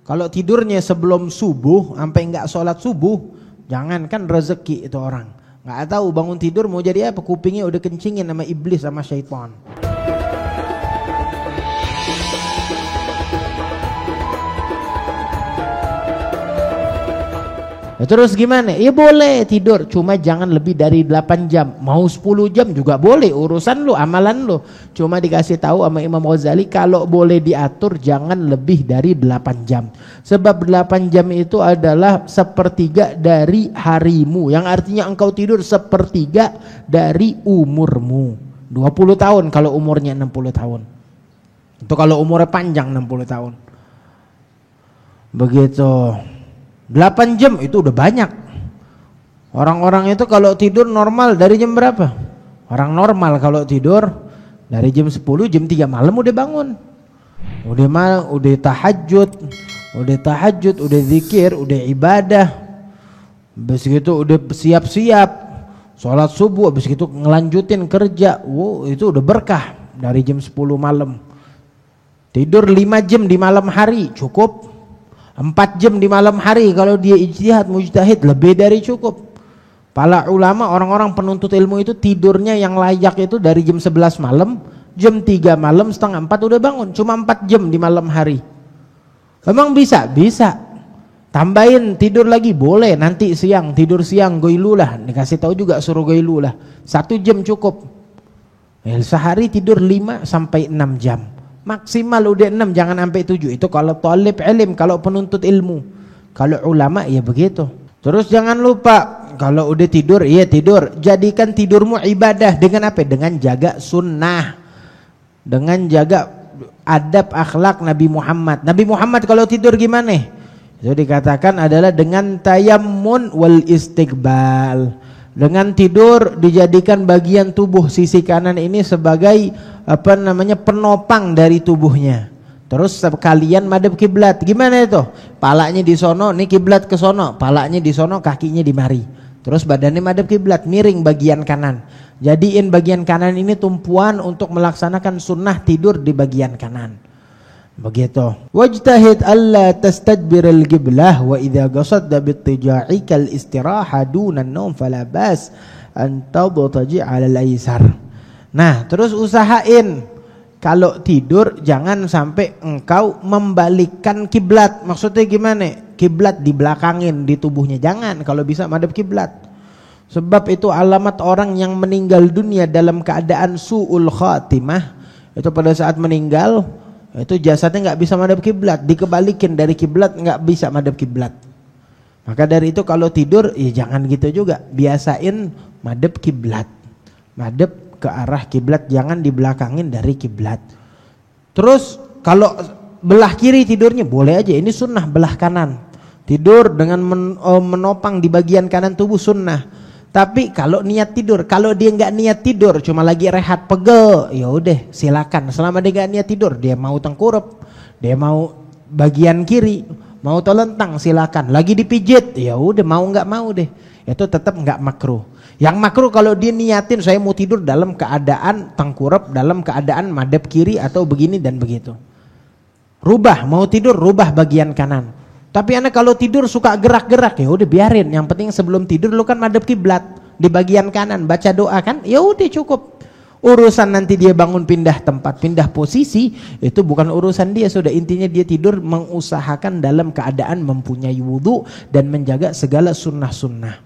Kalau tidurnya sebelum subuh sampai nggak sholat subuh, jangankan rezeki itu orang. Nggak tahu bangun tidur mau jadi apa, kupingnya udah kencingin sama iblis sama syaitan. Ya terus gimana? Ya boleh tidur, cuma jangan lebih dari 8 jam. Mau 10 jam juga boleh, urusan lu, amalan lu. Cuma dikasih tahu sama Imam Ghazali, kalau boleh diatur jangan lebih dari 8 jam. Sebab 8 jam itu adalah sepertiga dari harimu, yang artinya engkau tidur sepertiga dari umurmu. 20 tahun kalau umurnya 60 tahun. Itu kalau umurnya panjang 60 tahun. Begitu. 8 jam itu udah banyak. Orang-orang itu kalau tidur normal dari jam berapa? Orang normal kalau tidur dari jam 10, jam 3 malam udah bangun. Udah tahajud, udah zikir, udah ibadah. Habis itu udah siap-siap sholat subuh, habis itu ngelanjutin kerja. Wow, itu udah berkah dari jam 10 malam. Tidur 5 jam di malam hari cukup. 4 jam di malam hari kalau dia ijtihad mujtahid lebih dari cukup. Para ulama, orang-orang penuntut ilmu itu tidurnya yang layak itu dari jam 11 malam, jam 3 malam, setengah 4 udah bangun. Cuma 4 jam di malam hari. Memang bisa? Bisa. Tambahin tidur lagi boleh, nanti siang tidur siang goilulah. Dikasih tahu juga suruh goilulah. 1 jam cukup. Sehari tidur 5 sampai 6 jam. Maksimal udah 6, jangan sampai 7. Itu kalau talib ilim, kalau penuntut ilmu. Kalau ulama ya begitu. Terus jangan lupa kalau udah tidur, iya tidur, jadikan tidurmu ibadah dengan apa? Dengan jaga sunnah, dengan jaga adab akhlak Nabi Muhammad. Nabi Muhammad kalau tidur gimana? Itu dikatakan adalah dengan tayammun wal istiqbal. Dengan tidur dijadikan bagian tubuh sisi kanan ini sebagai penopang dari tubuhnya. Terus sekalian madhab kiblat. Gimana itu? Palanya di sono, nih kiblat ke sono, palanya di sono, kakinya di mari. Terus badannya madhab kiblat, miring bagian kanan. Jadiin bagian kanan ini tumpuan untuk melaksanakan sunnah tidur di bagian kanan. Begitu. Wajtahid alla tastadbiril qiblah wa idza qasadta bittija'i kal istiraha duna an-naum fala bas an tadtaji 'ala al-aysar. Nah, terus usahain kalau tidur jangan sampai engkau membalikkan kiblat. Maksudnya gimana? Kiblat dibelakangin di tubuhnya, jangan. Kalau bisa madhab kiblat. Sebab itu alamat orang yang meninggal dunia dalam keadaan su'ul khatimah. Itu pada saat meninggal itu jasadnya nggak bisa madhab kiblat, dikebalikin dari kiblat nggak bisa madhab kiblat. Maka dari itu kalau tidur ya jangan gitu juga, biasain madhab kiblat, madhab ke arah kiblat, jangan dibelakangin dari kiblat. Terus kalau belah kiri tidurnya boleh aja, ini sunnah belah kanan. Tidur dengan menopang di bagian kanan tubuh sunnah. Tapi kalau niat tidur, kalau dia nggak niat tidur, cuma lagi rehat pegel, ya udah silakan. Selama dia nggak niat tidur, dia mau tengkurap, dia mau bagian kiri, mau telentang, silakan. Lagi dipijit, ya udah mau nggak mau deh, itu tetap nggak makruh. Yang makruh kalau dia niatin saya mau tidur dalam keadaan tengkurap, dalam keadaan madhab kiri atau begini dan begitu. Rubah, mau tidur rubah bagian kanan. Tapi anak kalau tidur suka gerak-gerak, ya udah biarin. Yang penting sebelum tidur lu kan madhab kiblat di bagian kanan, baca doa kan, ya udah cukup. Urusan nanti dia bangun pindah tempat, pindah posisi, itu bukan urusan dia. Sudah intinya dia tidur mengusahakan dalam keadaan mempunyai wudu dan menjaga segala sunnah-sunnah.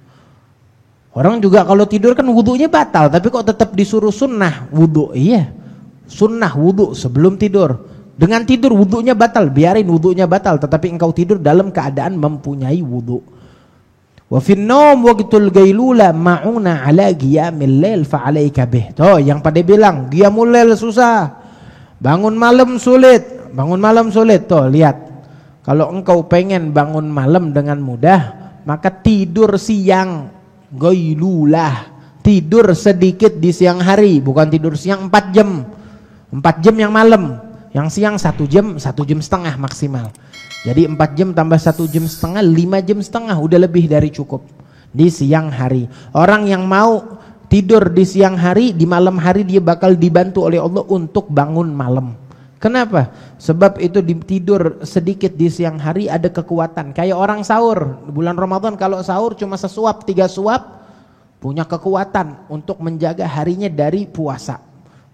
Orang juga kalau tidur kan wudunya batal, tapi kok tetap disuruh sunnah wudu. Iya, sunnah wudu sebelum tidur. Dengan tidur wudunya batal, biarin wudunya batal, tetapi engkau tidur dalam keadaan mempunyai wudu. Wa fin naum waqtul gailula ma'una ala qiyamil lail fa 'alaika bih. Tuh yang pada bilang qiyamul lail susah, bangun malam sulit, bangun malam sulit. Tuh lihat, kalau engkau pengen bangun malam dengan mudah, maka tidur siang, gailulah, tidur sedikit di siang hari, bukan tidur siang 4 jam. 4 jam yang malam. Yang siang 1 jam, 1 jam setengah maksimal. Jadi 4 jam tambah 1 jam setengah, 5 jam setengah, udah lebih dari cukup di siang hari. Orang yang mau tidur di siang hari, di malam hari dia bakal dibantu oleh Allah untuk bangun malam. Kenapa? Sebab itu tidur sedikit di siang hari ada kekuatan. Kayak orang sahur bulan Ramadan, kalau sahur cuma sesuap 3 suap, punya kekuatan untuk menjaga harinya dari puasa,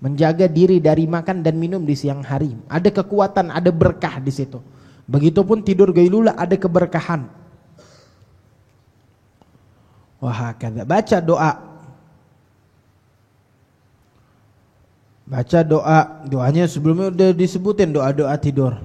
menjaga diri dari makan dan minum di siang hari. Ada kekuatan, ada berkah di situ. Begitupun tidur gailulah ada keberkahan. Wah, kata baca doa. Baca doa, doanya sebelumnya udah disebutin doa-doa tidur.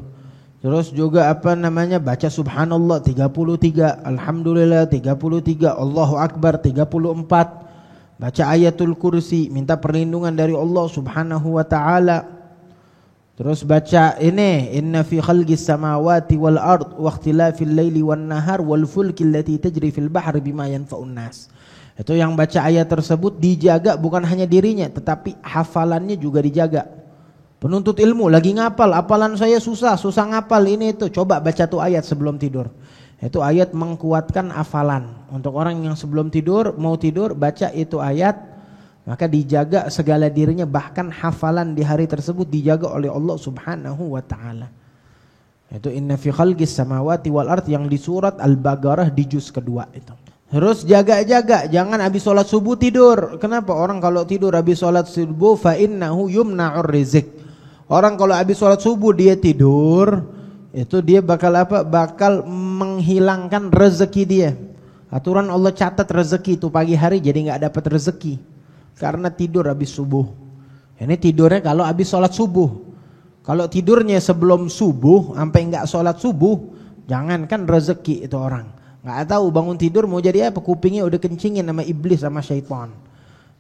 Terus juga baca subhanallah 33, alhamdulillah 33, Allahu akbar 34. Baca ayatul kursi, minta perlindungan dari Allah Subhanahu wa taala. Terus baca ini, inna fi khalqis samawati wal ard wa ikhtilafil laili wan nahar wal fulki allati tajri fil bahri bima yanfa'un nas. Itu yang baca ayat tersebut dijaga bukan hanya dirinya tetapi hafalannya juga dijaga. Penuntut ilmu lagi ngapal, hafalan saya susah ngapal ini itu. Coba baca tuh ayat sebelum tidur. Itu ayat mengkuatkan hafalan. Untuk orang yang sebelum tidur, mau tidur baca itu ayat, maka dijaga segala dirinya, bahkan hafalan di hari tersebut dijaga oleh Allah Subhanahu wa taala. Itu inna fi khalqis samawati wal ard yang di surat Al-Baqarah di juz kedua itu. Terus jaga-jaga, jangan habis sholat subuh tidur. Kenapa? Orang kalau tidur habis sholat subuh fa innahu yumna'ur rizq. Orang kalau habis sholat subuh dia tidur, itu dia bakal bakal menghilangkan rezeki dia. Aturan Allah catat rezeki itu pagi hari jadi nggak dapat rezeki karena tidur habis subuh. Ini tidurnya kalau habis sholat subuh. Kalau tidurnya sebelum subuh sampai nggak sholat subuh, jangankan rezeki itu orang. Nggak tahu bangun tidur mau jadi apa, kupingnya udah kencingin sama iblis sama syaitan.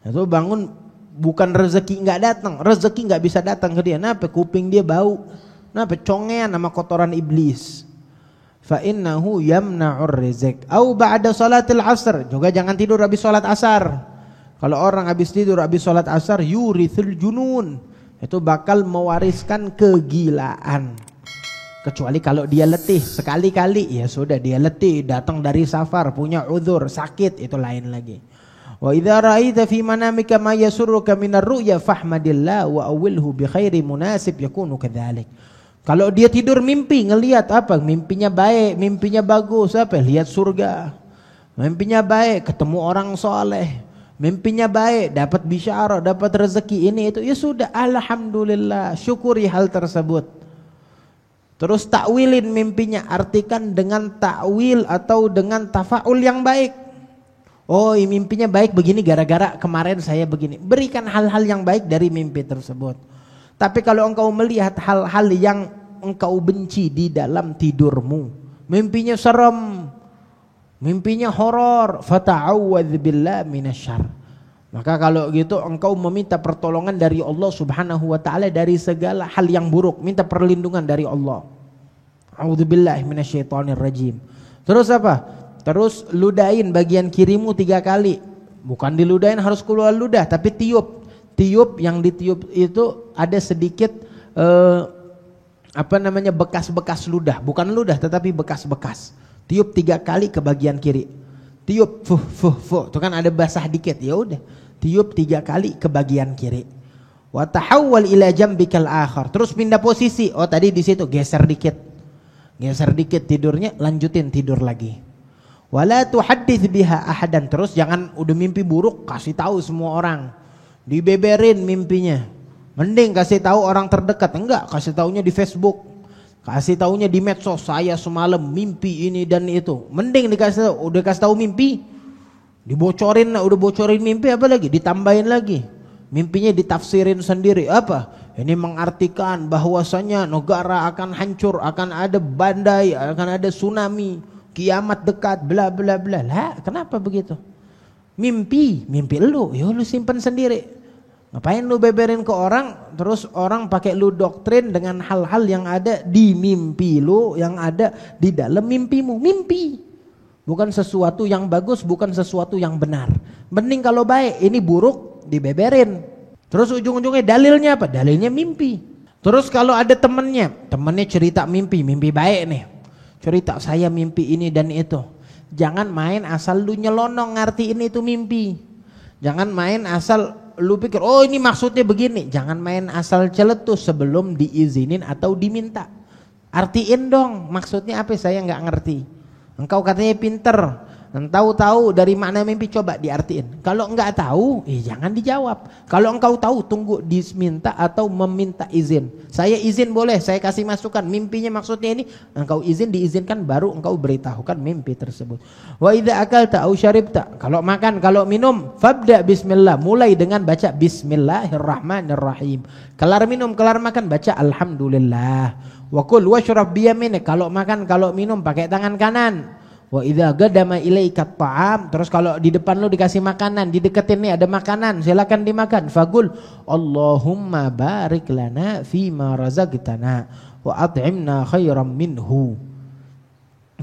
Itu bangun bukan rezeki nggak datang, rezeki nggak bisa datang ke dia. Kenapa? Kuping dia bau. Kenapa? Congean sama kotoran iblis. Fa innahu yamna'ur rizq. Au ba'da salatil asr, juga jangan tidur habis salat asar. Kalau orang habis tidur habis salat asar yurithul junun, itu bakal mewariskan kegilaan. Kecuali kalau dia letih sekali-kali, ya sudah dia letih, datang dari safar, punya uzur, sakit, itu lain lagi. Wa idza ra'aita fi manamika ma yasurruka minar ru'ya fahmadillah wa awwilhu bi khairi munasib yakunu kadzalik. Kalau dia tidur mimpi, ngelihat apa? Mimpinya baik, mimpinya bagus, apa? Lihat surga. Mimpinya baik, ketemu orang soleh. Mimpinya baik, dapat bisyarah, dapat rezeki ini itu. Ya sudah, alhamdulillah, syukuri hal tersebut. Terus takwilin mimpinya, artikan dengan takwil atau dengan tafaul yang baik. Oh, mimpinya baik begini gara-gara kemarin saya begini. Berikan hal-hal yang baik dari mimpi tersebut. Tapi kalau engkau melihat hal-hal yang engkau benci di dalam tidurmu, mimpinya serem, mimpinya horor, fata'awwadz billah minasyarr. Maka kalau gitu engkau meminta pertolongan dari Allah Subhanahu wa taala dari segala hal yang buruk, minta perlindungan dari Allah. A'udzubillahi minasyaitonir rajim. Terus apa? Terus ludahin bagian kirimu 3 kali. Bukan diludahin harus keluar ludah, tapi tiup. Tiup, yang ditiup itu ada sedikit bekas-bekas ludah, bukan ludah tetapi bekas-bekas. Tiup 3 kali ke bagian kiri. Tiup fuh. Itu kan ada basah dikit, ya udah. Tiup 3 kali ke bagian kiri. Wa tahawwal ila jambikal akhar. Terus pindah posisi. Oh, tadi di situ geser dikit. Geser dikit tidurnya, lanjutin tidur lagi. Wala tuhaddits biha ahadan. Terus jangan udah mimpi buruk kasih tahu semua orang. Dibeberin mimpinya. Mending kasih tahu orang terdekat. Enggak, kasih taunya di Facebook. Kasih taunya di medsos, saya semalam mimpi ini dan itu. Mending dikasih tahu, udah kasih tahu mimpi, dibocorin, udah bocorin mimpi apa lagi? Ditambahin lagi. Mimpinya ditafsirin sendiri. Apa? Ini mengartikan bahwasanya negara akan hancur, akan ada badai, akan ada tsunami, kiamat dekat, bla bla bla. Lah, kenapa begitu? Mimpi lu, ya lu simpen sendiri. Ngapain lu beberin ke orang, terus orang pakai lu doktrin dengan hal-hal yang ada di mimpi lu, yang ada di dalam mimpimu. Mimpi bukan sesuatu yang bagus, bukan sesuatu yang benar. Mending kalau baik, ini buruk dibeberin. Terus ujung-ujungnya dalilnya apa? Dalilnya mimpi. Terus kalau ada temennya cerita mimpi baik nih. Cerita saya mimpi ini dan itu. Jangan main asal lu nyelonong ngertiin itu mimpi. Jangan main asal lu pikir oh ini maksudnya begini, jangan main asal celetus sebelum diizinin atau diminta. Artiin dong maksudnya apa, saya nggak ngerti. Engkau katanya pinter, tahu dari makna mimpi, coba diartiin. Kalau enggak tahu, jangan dijawab. Kalau engkau tahu, tunggu diminta atau meminta izin. Saya izin boleh, saya kasih masukan. Mimpinya maksudnya ini, engkau diizinkan, baru engkau beritahukan mimpi tersebut. Wa idza akalta au syaribta, kalau makan, kalau minum, fabda bismillah, mulai dengan baca bismillahirrahmanirrahim. Kelar minum, kelar makan, baca alhamdulillah. Wa kul washrab biyaminik, kalau makan, kalau minum pakai tangan kanan. Wa idza qadama ilaika ta'am, terus kalau di depan lu dikasih makanan, dideketin nih ada makanan, silakan dimakan. Faqul Allahumma barik lana fima razaqtana wa at'imna khairan minhu.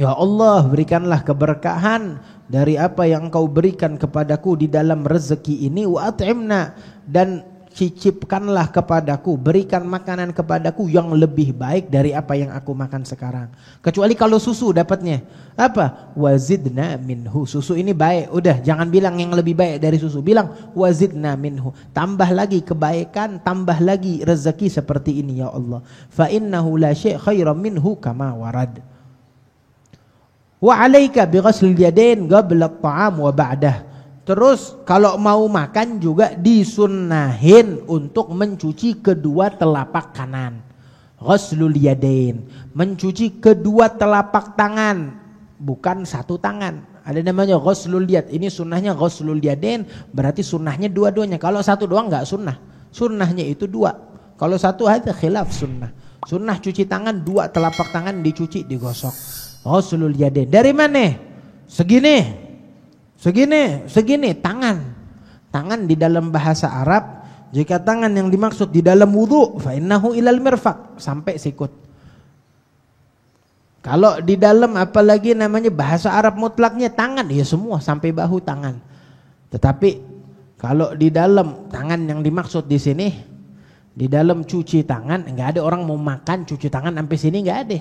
Ya Allah, berikanlah keberkahan dari apa yang Engkau berikan kepadaku di dalam rezeki ini, wa at'imna, dan cicipkanlah kepadaku, berikan makanan kepadaku yang lebih baik dari apa yang aku makan sekarang. Kecuali kalau susu dapatnya apa? Wazidna minhu. Susu ini baik, udah jangan bilang yang lebih baik dari susu, bilang wazidna minhu, tambah lagi kebaikan, tambah lagi rezeki seperti ini ya Allah. Fa innahu la syai' khairan minhu kama warad. Wa 'alaika bi ghaslil yadain qabla at-ta'am wa ba'dah. Terus kalau mau makan juga disunnahin untuk mencuci kedua telapak kanan. Ghaslul yadain, mencuci kedua telapak tangan, bukan satu tangan. Ada namanya ghaslul yad. Ini sunnahnya ghaslul yadain, berarti sunnahnya dua-duanya. Kalau satu doang enggak sunnah. Sunnahnya itu dua. Kalau satu ada khilaf sunnah. Sunnah cuci tangan, dua telapak tangan dicuci, digosok. Ghaslul yadain. Dari mana? Segini. Segini tangan di dalam bahasa Arab, jika tangan yang dimaksud di dalam wudu, fa innahu ilal mirfaq, sampai sikut. Kalau di dalam apalagi namanya bahasa Arab mutlaknya tangan, ya semua sampai bahu tangan. Tetapi kalau di dalam tangan yang dimaksud di sini, di dalam cuci tangan, enggak ada orang mau makan cuci tangan sampai sini, enggak ada.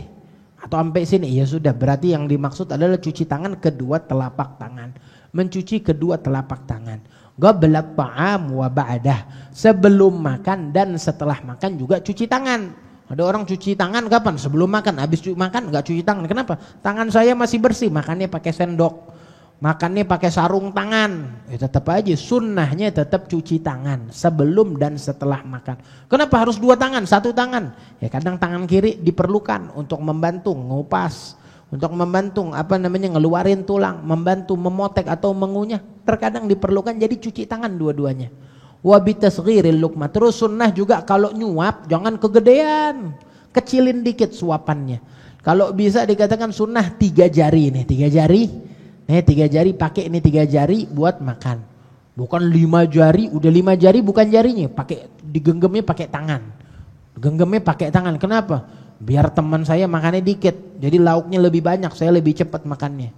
Atau sampai sini, ya sudah, berarti yang dimaksud adalah cuci tangan kedua telapak tangan. Mencuci kedua telapak tangan. Qablat ta'am wa ba'dah, sebelum makan dan setelah makan juga cuci tangan. Ada orang cuci tangan kapan? Sebelum makan. Habis makan enggak cuci tangan. Kenapa? Tangan saya masih bersih, makannya pakai sendok, makannya pakai sarung tangan. Tetap aja sunnahnya tetap cuci tangan sebelum dan setelah makan. Kenapa harus dua tangan, satu tangan? Ya kadang tangan kiri diperlukan untuk membantu ngupas, untuk membantu ngeluarin tulang, membantu memotek atau mengunyah, terkadang diperlukan, jadi cuci tangan dua-duanya. Wa bitasghiril luqmah, terus sunnah juga kalau nyuap jangan kegedean, kecilin dikit suapannya. Kalau bisa dikatakan sunnah 3 jari nih, 3 jari. Nih 3 jari, pakai ini 3 jari buat makan. Bukan 5 jari, udah 5 jari bukan jarinya, pakai digenggamnya pakai tangan. Genggamnya pakai tangan. Kenapa? Biar teman saya makannya dikit, jadi lauknya lebih banyak, saya lebih cepat makannya.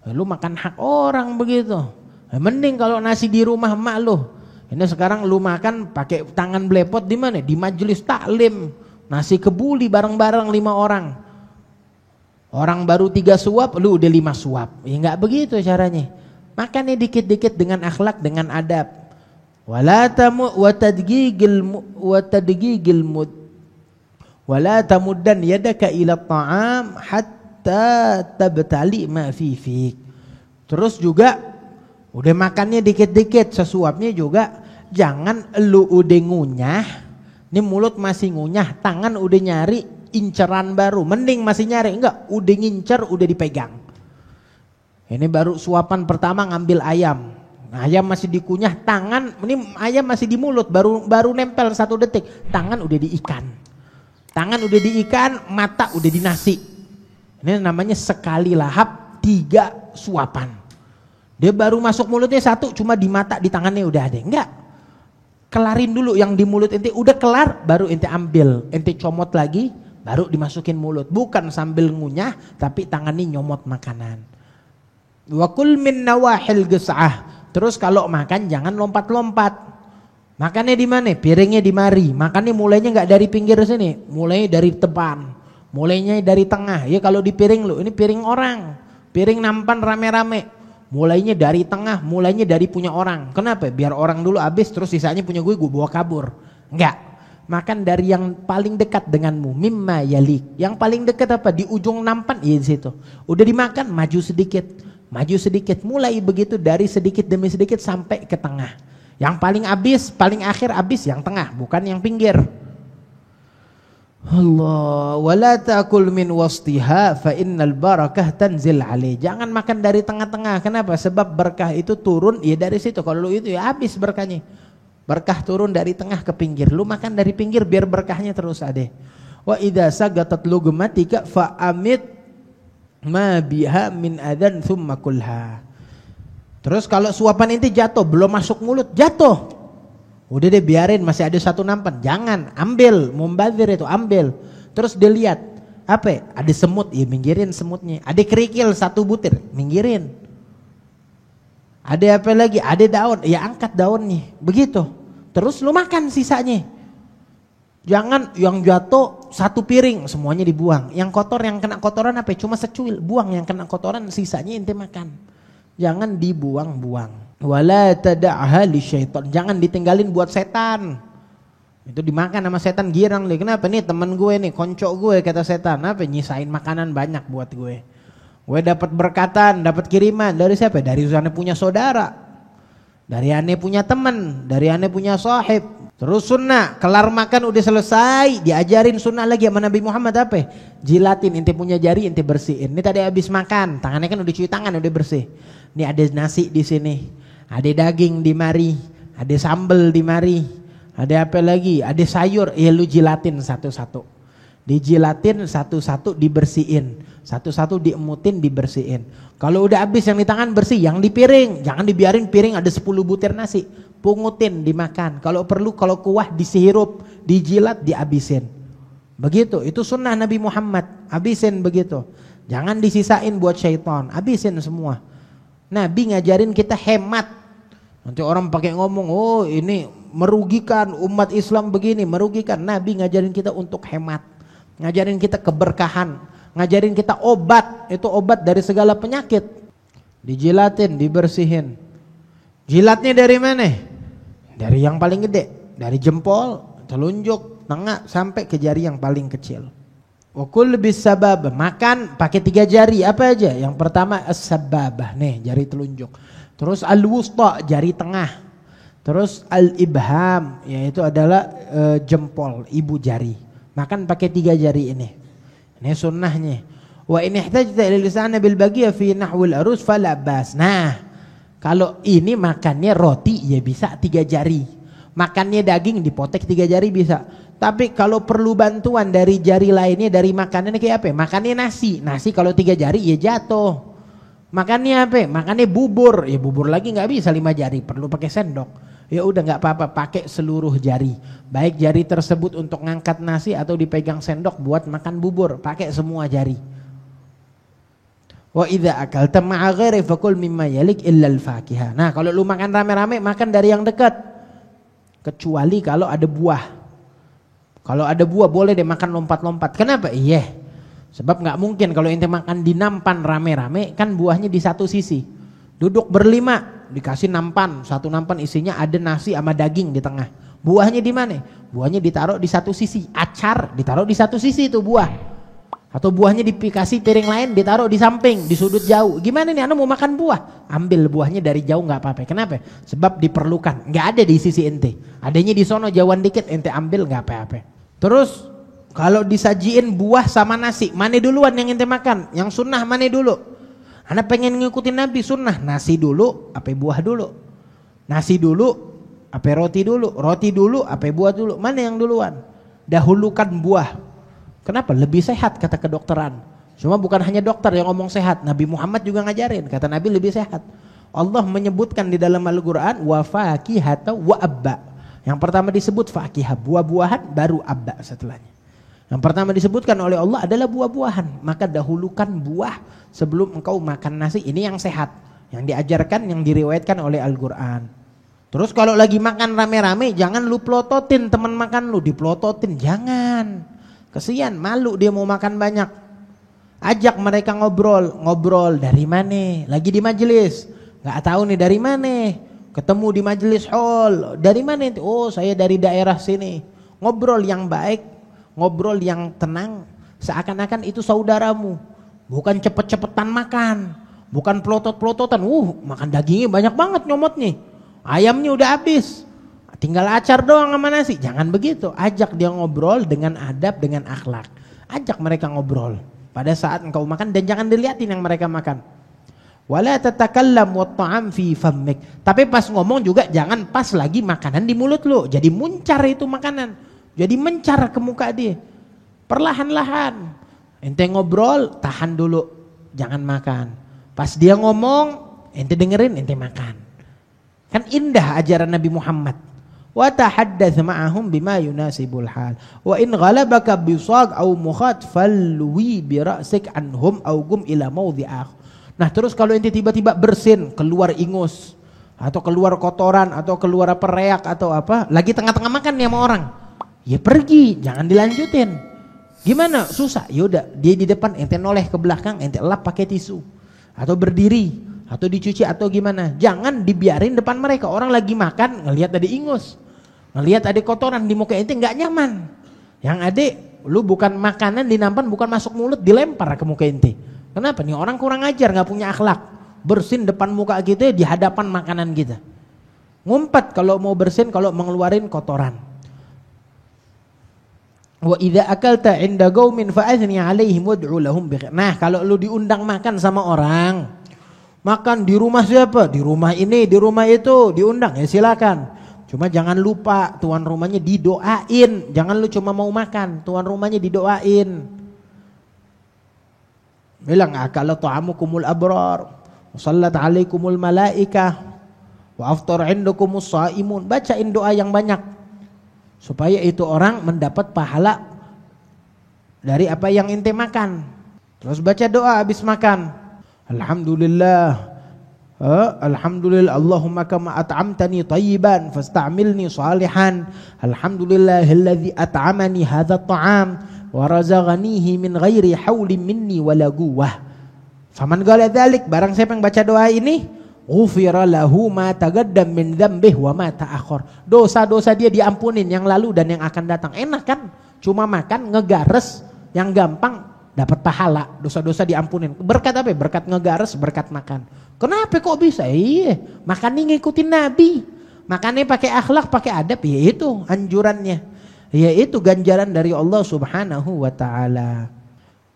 Lu makan hak orang begitu. Mending kalau nasi di rumah emak lu. Ini sekarang lu makan pakai tangan belepot di mana? Di majelis taklim. Nasi kebuli bareng-bareng 5 orang. Orang baru 3 suap, lu udah 5 suap. Ya enggak begitu caranya. Makannya dikit-dikit dengan akhlak, dengan adab. Wala tamu wa tadgigil mud. Wala tamuddan yadaka ila ta'am hatta tabtali ma fi fik. Terus juga udah makannya dikit-dikit, sesuapnya juga jangan lu udah ngunyah, ini mulut masih ngunyah, tangan udah nyari inceran baru. Mending masih nyari, enggak, udah ngincer, udah dipegang. Ini baru suapan pertama ngambil ayam. Ayam masih dikunyah, tangan ini ayam masih di mulut, baru nempel 1 detik, tangan udah diikan. Tangan udah diikan, mata udah di nasi. Ini namanya sekali lahap 3 suapan. Dia baru masuk mulutnya 1, cuma di mata, di tangannya udah ada. Enggak. Kelarin dulu yang di mulut ente, udah kelar baru ente ambil. Ente comot lagi, baru dimasukin mulut. Bukan sambil ngunyah, tapi tangannya nyomot makanan. Wa kul min nawahil ges'ah. Terus kalau makan jangan lompat-lompat. Makannya di mana? Piringnya di mari. Makannya mulainya nggak dari pinggir sini, mulainya dari depan, mulainya dari tengah. Ya kalau di piring lu, ini piring orang, piring nampan rame-rame. Mulainya dari tengah, mulainya dari punya orang. Kenapa? Biar orang dulu habis, terus sisanya punya gue bawa kabur. Enggak. Makan dari yang paling dekat denganmu, mimma yalik. Yang paling dekat apa? Di ujung nampan, iya di situ. Udah dimakan, maju sedikit. Maju sedikit, mulai begitu dari sedikit demi sedikit sampai ke tengah. Yang paling habis, paling akhir habis yang tengah, bukan yang pinggir. Allah, wala ta'kul min wastiha fa innal barakah tanzil alaih. Jangan makan dari tengah-tengah. Kenapa? Sebab berkah itu turun ya dari situ. Kalau lu itu ya habis berkahnya. Berkah turun dari tengah ke pinggir. Lu makan dari pinggir biar berkahnya terus ada. Wa idza sagatat lugmatika fa amit ma biha min adan thumma kulha. Terus kalau suapan inti jatuh, belum masuk mulut, jatuh. Udah deh biarin, masih ada satu nampan. Jangan, ambil, mumbazir itu, ambil. Terus dilihat, apa? Ada semut, ya minggirin semutnya. Ada kerikil satu butir, minggirin. Ada apa lagi? Ada daun, ya angkat daunnya. Begitu. Terus lu makan sisanya. Jangan yang jatuh satu piring semuanya dibuang. Yang kotor, yang kena kotoran apa? Cuma secuil, buang yang kena kotoran, sisanya ente makan. Jangan dibuang-buang. Wala tada'ha li syaitan. Jangan ditinggalin buat setan. Itu dimakan sama setan girang deh. Kenapa nih teman gue nih, konco gue kata setan. Apa nyisain makanan banyak buat gue. Gue dapat berkatan, dapat kiriman dari siapa? Dari ane punya saudara. Dari ane punya teman, dari ane punya sahib. Terus sunnah, kelar makan udah selesai, diajarin sunnah lagi sama Nabi Muhammad apa? Jilatin, ente punya jari ente bersihin. Ini tadi habis makan, tangannya kan udah cuci tangan, udah bersih. Ini ada nasi di sini, ada daging di mari, ada sambal di mari, ada apa lagi? Ada sayur, ya lu jilatin satu-satu. Dijilatin satu-satu dibersihin, satu-satu diemutin dibersihin. Kalau udah habis yang di tangan bersih, yang di piring, jangan dibiarin piring ada 10 butir nasi. Pungutin dimakan, kalau perlu kalau kuah disirup, dijilat, dihabisin. Begitu, itu sunnah Nabi Muhammad, habisin begitu. Jangan disisain buat syaitan, habisin semua. Nabi ngajarin kita hemat. Nanti orang pakai ngomong, oh ini merugikan umat Islam begini, merugikan. Nabi ngajarin kita untuk hemat, ngajarin kita keberkahan, ngajarin kita obat, itu obat dari segala penyakit. Dijilatin, dibersihin. Jilatnya dari mana? Dari yang paling gede, dari jempol, telunjuk, tengah sampai ke jari yang paling kecil. Wa kul bisabab, makan pakai 3 jari apa aja? Yang pertama as-sababah, nih jari telunjuk. Terus al-wusta, jari tengah. Terus al-ibham, yaitu adalah jempol, ibu jari. Makan pakai 3 jari ini. Ini sunnahnya. Wa in ihtajta ila lisana bil baqiya fi nahwil arus fala bas. Nah, kalau ini makannya roti ya bisa 3 jari. Makannya daging dipotek 3 jari bisa. Tapi kalau perlu bantuan dari jari lainnya, dari makanannya kayak apa? Makannya nasi. Nasi kalau 3 jari ya jatuh. Makannya apa? Makannya bubur. Ya bubur lagi nggak bisa 5 jari, perlu pakai sendok. Ya udah nggak apa-apa, pakai seluruh jari. Baik jari tersebut untuk ngangkat nasi atau dipegang sendok buat makan bubur, pakai semua jari. Wa idza akalta ma'a ghairi fakul mimma yalik illa al-fakihah. Nah, kalau lu makan rame-rame, makan dari yang dekat. Kecuali kalau ada buah. Kalau ada buah boleh deh makan lompat-lompat. Kenapa? Iya. Sebab enggak mungkin kalau ente makan di nampan rame-rame, kan buahnya di satu sisi. Duduk berlima, dikasih nampan, satu nampan isinya ada nasi sama daging di tengah. Buahnya di mana? Buahnya ditaruh di satu sisi. Acar ditaruh di satu sisi itu buah. Atau buahnya dikasih piring lain ditaruh di samping, di sudut jauh. Gimana nih, anda mau makan buah? Ambil buahnya dari jauh nggak apa-apa. Kenapa? Sebab diperlukan. Nggak ada di sisi ente. Adanya di sono jauhan dikit, ente ambil nggak apa-apa. Terus kalau disajiin buah sama nasi, mana duluan yang ente makan? Yang sunnah mana dulu? Anda pengen ngikutin Nabi sunnah, nasi dulu, apa buah dulu? Nasi dulu, apa roti dulu? Roti dulu, apa buah dulu? Mana yang duluan? Dahulukan buah. Kenapa? Lebih sehat kata kedokteran. Cuma bukan hanya dokter yang ngomong sehat, Nabi Muhammad juga ngajarin, kata Nabi lebih sehat. Allah menyebutkan di dalam Al-Quran wa fakihata wa abba. Yang pertama disebut fakihah, buah-buahan, baru abba setelahnya. Yang pertama disebutkan oleh Allah adalah buah-buahan. Maka dahulukan buah sebelum engkau makan nasi. Ini yang sehat, yang diajarkan, yang diriwayatkan oleh Al-Quran. Terus kalau lagi makan rame-rame, jangan lu pelototin teman makan lu, dipelototin, jangan. Kesian, malu dia mau makan banyak. Ajak mereka ngobrol dari mana? Lagi di majelis. Nggak tahu nih dari mana. Ketemu di majelis hall, dari mana itu? Oh, saya dari daerah sini. Ngobrol yang baik, ngobrol yang tenang, seakan-akan itu saudaramu. Bukan cepet-cepetan makan, bukan pelotot-pelototan. Makan dagingnya banyak banget nyomotnya. Ayamnya udah habis, tinggal acar doang sama nasi. Jangan begitu, ajak dia ngobrol dengan adab, dengan akhlak. Ajak mereka ngobrol pada saat engkau makan dan jangan dilihatin yang mereka makan. Wala tatakallam wat ta'am fi fammik. Tapi pas ngomong juga jangan pas lagi makanan di mulut lu. Jadi muncar itu makanan. Jadi mencar ke muka dia. Perlahan-lahan. Ente ngobrol, tahan dulu. Jangan makan. Pas dia ngomong, ente dengerin, ente makan. Kan indah ajaran Nabi Muhammad. Wa tahaddath ma'ahum bima yunasibul hal. Wa in ghalabaka bisag aw mukhat falwi bi ra'sik anhum aw gum ila mawdhi'ah. Nah terus kalau ente tiba-tiba bersin, keluar ingus, atau keluar kotoran, atau keluar apa reak atau apa, lagi tengah-tengah makan nih sama orang, ya pergi, jangan dilanjutin. Gimana? Susah, yaudah dia di depan, ente noleh ke belakang, ente lap pakai tisu, atau berdiri, atau dicuci atau gimana. Jangan dibiarin depan mereka, orang lagi makan, ngelihat ada ingus, ngelihat ada kotoran di muka ente, nggak nyaman. Yang ada, lu bukan makanan dinampan, bukan masuk mulut, dilempar ke muka ente. Kenapa nih orang kurang ajar, nggak punya akhlak, bersin depan muka kita di hadapan makanan kita. Ngumpet kalau mau bersin, kalau mengeluarin kotoran. Wa idza akalta 'inda qaumin fa'athni 'alaihim wad'u lahum bi. Nah, kalau lu diundang makan sama orang, makan di rumah siapa? Di rumah ini, di rumah itu, diundang ya silakan. Cuma jangan lupa tuan rumahnya didoain. Jangan lu cuma mau makan, tuan rumahnya didoain. Bilang akala ta'amukumul abrar wa sallat alaikumul malaikah wa aftar indakumus shaimun. Bacain doa yang banyak supaya itu orang mendapat pahala dari apa yang ente makan. Terus baca doa habis makan. Alhamdulillah, alhamdulillah Allahumma kama at'amtani tayyiban fasta'milni salihan. Alhamdulillahilladzi at'amani hadha ta'am wa razaqanihi min ghairi haulin minni wala quwwah. Faman qala dzalik, barang siapa yang baca doa ini, ghufira lahu ma taqaddam min dzambihi wa ma ta'akhkhar. Dosa-dosa dia diampunin yang lalu dan yang akan datang. Enak kan? Cuma makan ngegares yang gampang dapat pahala, dosa-dosa diampunin. Berkat apa? Berkat ngegares, berkat makan. Kenapa kok bisa? Iya, makannya ngikutin Nabi. Makannya pakai akhlak, pakai adab, ya itu anjurannya. Yaitu ganjaran dari Allah Subhanahu wa taala.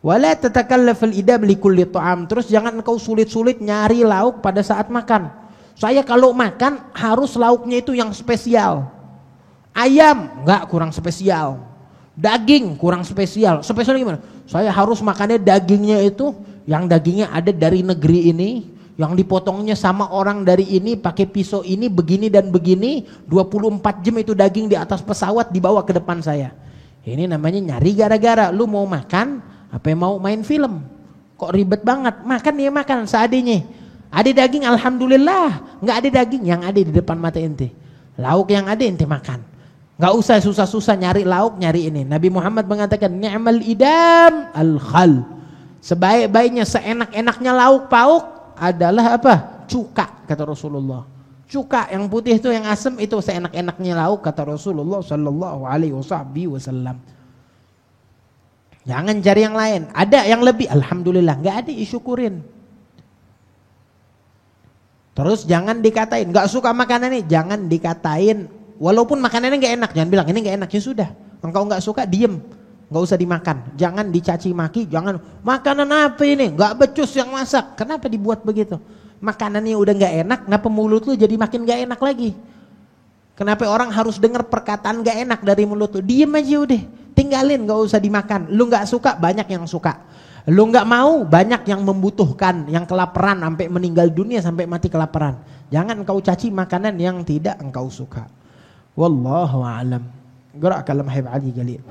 Wala tatakallaful idam likulli ta'am. Terus jangan engkau sulit-sulit nyari lauk pada saat makan. Saya kalau makan harus lauknya itu yang spesial. Ayam enggak, kurang spesial. Daging kurang spesial. Spesial gimana? Saya harus makannya dagingnya itu yang dagingnya ada dari negeri ini, yang dipotongnya sama orang dari ini pakai pisau ini begini dan begini, 24 jam itu daging di atas pesawat dibawa ke depan saya. Ini namanya nyari gara-gara. Lu mau makan apa mau main film? Kok ribet banget? Makan ya makan seadanya. Ada daging alhamdulillah, nggak ada daging yang ada di depan mata ente. Lauk yang ada ente makan. Nggak usah susah-susah nyari lauk, nyari ini. Nabi Muhammad mengatakan ni'mal idam al-khal. Sebaik-baiknya, seenak-enaknya lauk pauk adalah apa? Cuka, kata Rasulullah. Cuka yang putih itu, yang asam itu seenak-enaknya lauk, kata Rasulullah sallallahu alaihi wasallam. Jangan cari yang lain. Ada yang lebih, alhamdulillah. Nggak ada, disyukurin. Terus jangan dikatain, nggak suka makanan ini, jangan dikatain. Walaupun makanannya nggak enak, jangan bilang ini nggak enak. Ya sudah, engkau nggak suka, diem, nggak usah dimakan. Jangan dicaci maki, jangan makanan apa ini, nggak becus yang masak. Kenapa dibuat begitu? Makanannya udah nggak enak, kenapa mulut lu jadi makin nggak enak lagi? Kenapa orang harus dengar perkataan nggak enak dari mulut lu? Diem aja udah, tinggalin, nggak usah dimakan. Lu nggak suka, banyak yang suka. Lu nggak mau, banyak yang membutuhkan, yang kelaparan sampai meninggal dunia, sampai mati kelaparan. Jangan engkau caci makanan yang tidak engkau suka. Wallahu a'lam. Gerak kalam Habib Ali Jalil.